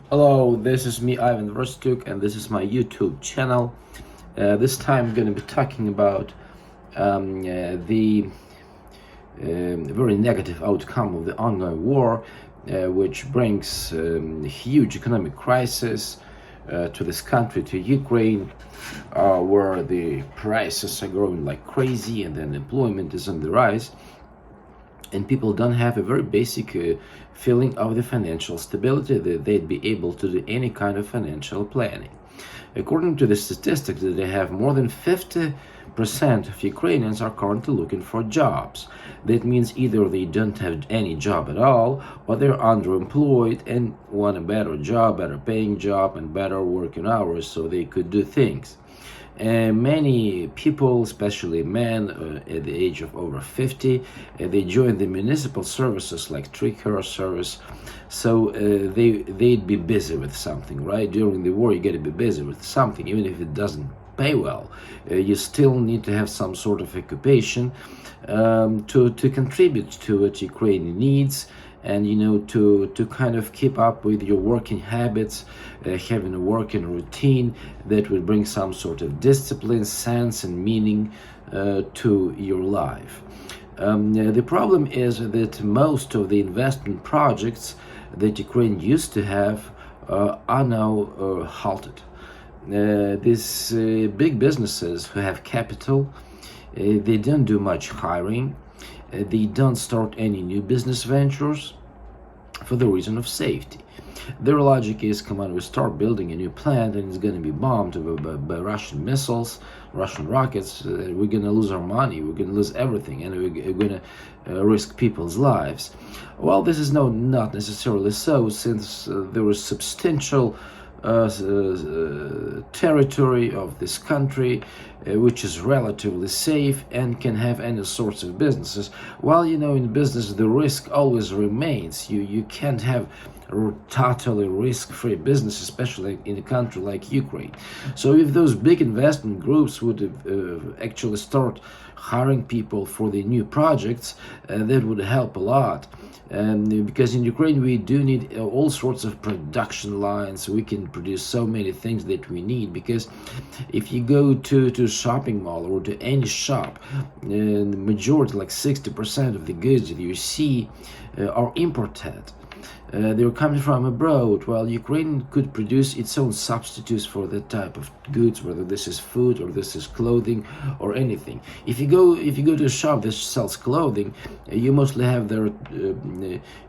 Hello, this is me, Ivan Rostuk, and this is my YouTube channel. This time I'm going to be talking about the very negative outcome of the ongoing war, which brings huge economic crisis to this country, to Ukraine, where the prices are growing like crazy and then employment is on the rise, and people don't have a very basic feeling of the financial stability that they'd be able to do any kind of financial planning. According to the statistics, that they have more than 50% of Ukrainians are currently looking for jobs. That means either they don't have any job at all, or they're underemployed and want a better job, better paying job, and better working hours so they could do things. Many people, especially men at the age of over 50, they join the municipal services like tree care service, so they'd be busy with something, right? During the war, you got to be busy with something, even if it doesn't pay well. You still need to have some sort of occupation to contribute to what Ukraine needs, and to kind of keep up with your working habits, having a working routine that will bring some sort of discipline, sense, and meaning to your life. The problem is that most of the investment projects that Ukraine used to have are now halted. These big businesses who have capital, they don't do much hiring. They don't start any new business ventures for the reason of safety. Their logic is, come on, we start building a new plant and it's going to be bombed by Russian missiles, Russian rockets. We're going to lose our money, we're going to lose everything, and we're going to risk people's lives. Well, this is not necessarily so, since there is substantial territory of this country which is relatively safe and can have any sorts of businesses. While in business the risk always remains. You can't have totally risk-free business, especially in a country like Ukraine. So if those big investment groups would actually start hiring people for the new projects, that would help a lot. Because in Ukraine we do need all sorts of production lines. We can produce so many things that we need, because if you go to a shopping mall or to any shop, the majority, like 60% of the goods that you see are imported. They're coming from abroad, while Ukraine could produce its own substitutes for that type of goods, whether this is food or this is clothing or anything. If you go to a shop that sells clothing, you mostly have their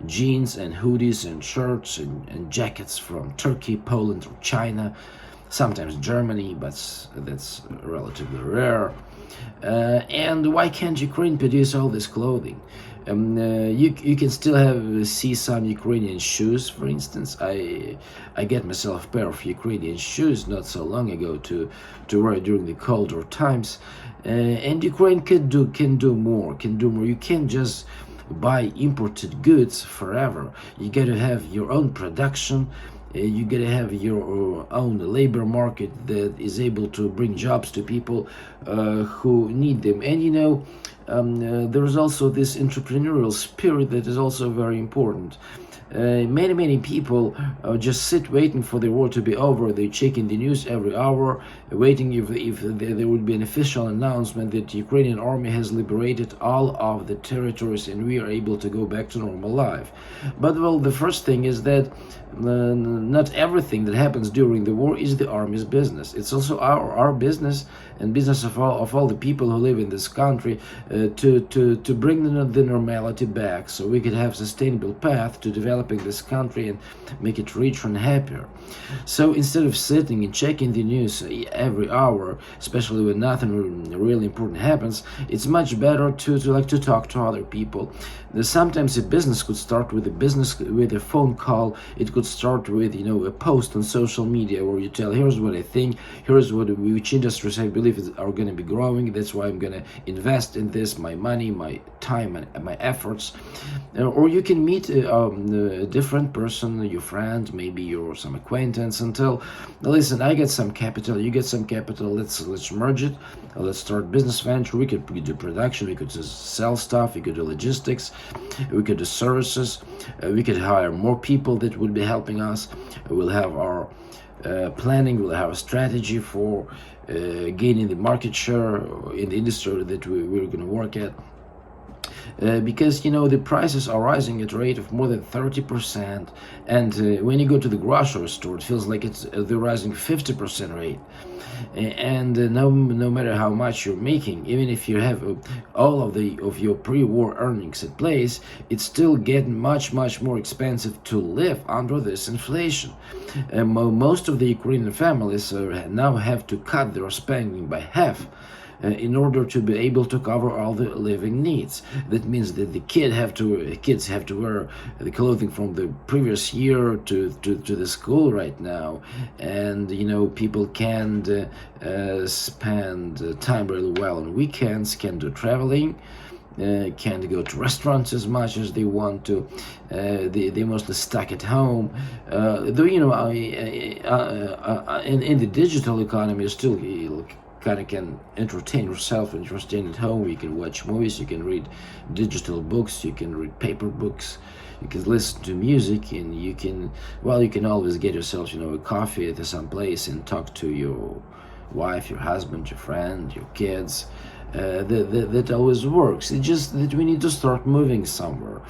jeans and hoodies and shirts and jackets from Turkey, Poland, or China, sometimes Germany, but that's relatively rare. And why can't Ukraine produce all this clothing? You can still see some Ukrainian shoes, for instance. I get myself a pair of Ukrainian shoes not so long ago to wear during the colder times, and Ukraine can do more. You can't just buy imported goods forever. You got to have your own production. You gotta have your own labor market that is able to bring jobs to people who need them. And there is also this entrepreneurial spirit that is also very important. Many people just sit waiting for the war to be over. They check in the news every hour, waiting if there would be an official announcement that the Ukrainian army has liberated all of the territories and we are able to go back to normal life. But well, the first thing is that not everything that happens during the war is the army's business. It's also our business and business of all the people who live in this country to bring the normality back, so we could have sustainable path to developing this country and make it richer and happier. So instead of sitting and checking the news every hour, especially when nothing really important happens, it's much better to talk to other people. Sometimes a business could start with a phone call. It could start with a post on social media where you tell, here's what I think, here's which industries I believe are going to be growing, that's why I'm going to invest in this, my money, my time, and my efforts. Or you can meet a different person, your friend, friend, maybe you're some acquaintance, and tell, listen, I get some capital, you get some capital, let's merge it, let's start business venture. We could do production, we could just sell stuff, we could do logistics, we could do services, we could hire more people that would be helping us. We'll have our planning, we'll have a strategy for gaining the market share in the industry that we're going to work at. Because the prices are rising at a rate of more than 30%, and when you go to the grocery store, it feels like they're rising 50% rate. And no matter how much you're making, even if you have all of your pre-war earnings in place, it's still getting much more expensive to live under this inflation. Most of the Ukrainian families now have to cut their spending by half in order to be able to cover all the living needs. That means that the kids have to wear the clothing from the previous year to the school right now, and people can't spend time really well on weekends, can't do traveling, can't go to restaurants as much as they want to. They mostly stuck at home. Though in the digital economy, you still kind of can entertain yourself and you're staying at home. You can watch movies, you can read digital books, you can read paper books, you can listen to music, and you can always get yourself a coffee at some place and talk to your wife, your husband, your friend, your kids. That always works. It's just that we need to start moving somewhere,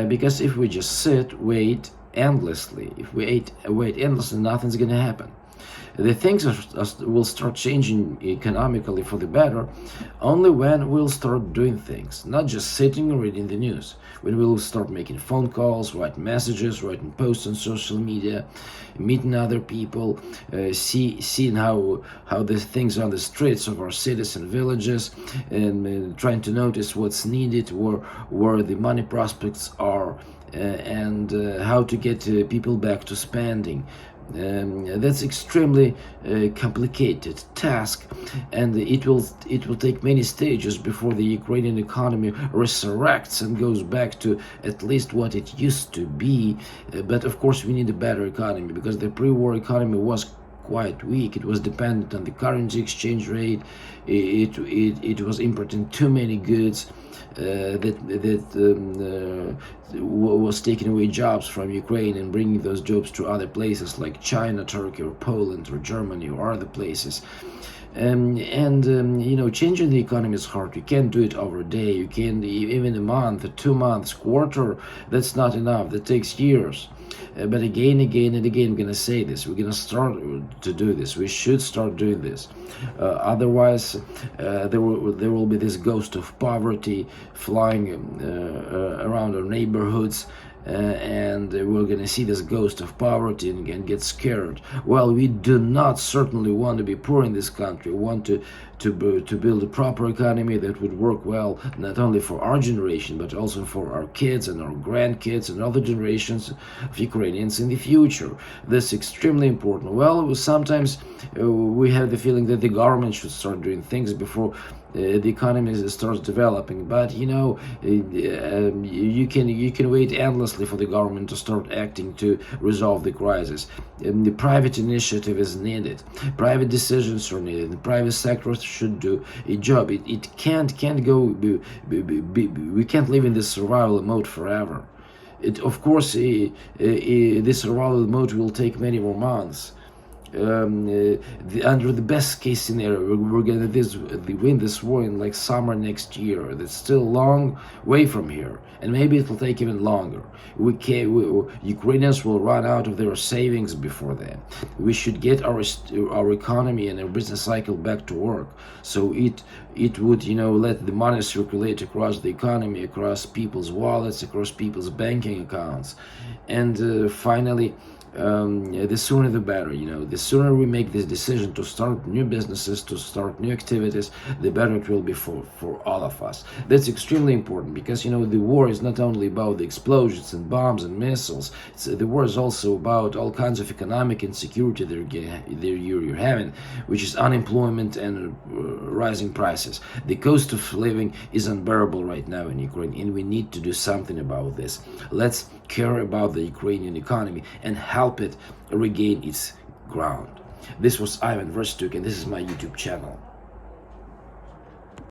because if we just wait endlessly, nothing's gonna happen. The things will start changing economically for the better only when we'll start doing things, not just sitting and reading the news. When we'll start making phone calls, writing messages, writing posts on social media, meeting other people, seeing how the things on the streets of our cities and villages, and trying to notice what's needed, where the money prospects are, and how to get people back to spending. That's extremely complicated task, and it will take many stages before the Ukrainian economy resurrects and goes back to at least what it used to be. But of course we need a better economy, because the pre-war economy was quite weak. It was dependent on the currency exchange rate. It was importing too many goods that was taking away jobs from Ukraine and bringing those jobs to other places like China, Turkey, or Poland, or Germany, or other places. Changing the economy is hard. You can't do it over a day. You can't even a month, 2 months, quarter. That's not enough. That takes years. But again and again, I'm going to say this. We're going to start to do this. We should start doing this. Otherwise, there will be this ghost of poverty flying around our neighborhoods. And we're going to see this ghost of poverty and get scared. Well, we do not certainly want to be poor in this country. We want to build a proper economy that would work well, not only for our generation, but also for our kids and our grandkids and other generations of Ukrainians in the future. That's extremely important. Well, sometimes we have the feeling that the government should start doing things before the economy starts developing, but you can wait endlessly for the government to start acting to resolve the crisis. The private initiative is needed. Private decisions are needed. The private sector should do a job. It can't go. We can't live in this survival mode forever. Of course, this survival mode will take many more months. Under the best case scenario, we're gonna win this war in like summer next year. That's still a long way from here, and maybe it'll take even longer. Ukrainians will run out of their savings before then. We should get our economy and our business cycle back to work, so it would let the money circulate across the economy, across people's wallets, across people's banking accounts, and finally. The sooner the better. The sooner we make this decision to start new businesses, to start new activities, the better it will be for all of us. That's extremely important, because the war is not only about the explosions and bombs and missiles. The war is also about all kinds of economic insecurity that you're having, which is unemployment and rising prices. The cost of living is unbearable right now in Ukraine, and we need to do something about this. Let's care about the Ukrainian economy and help it regain its ground. This was Ivan Verstuk, and this is my YouTube channel.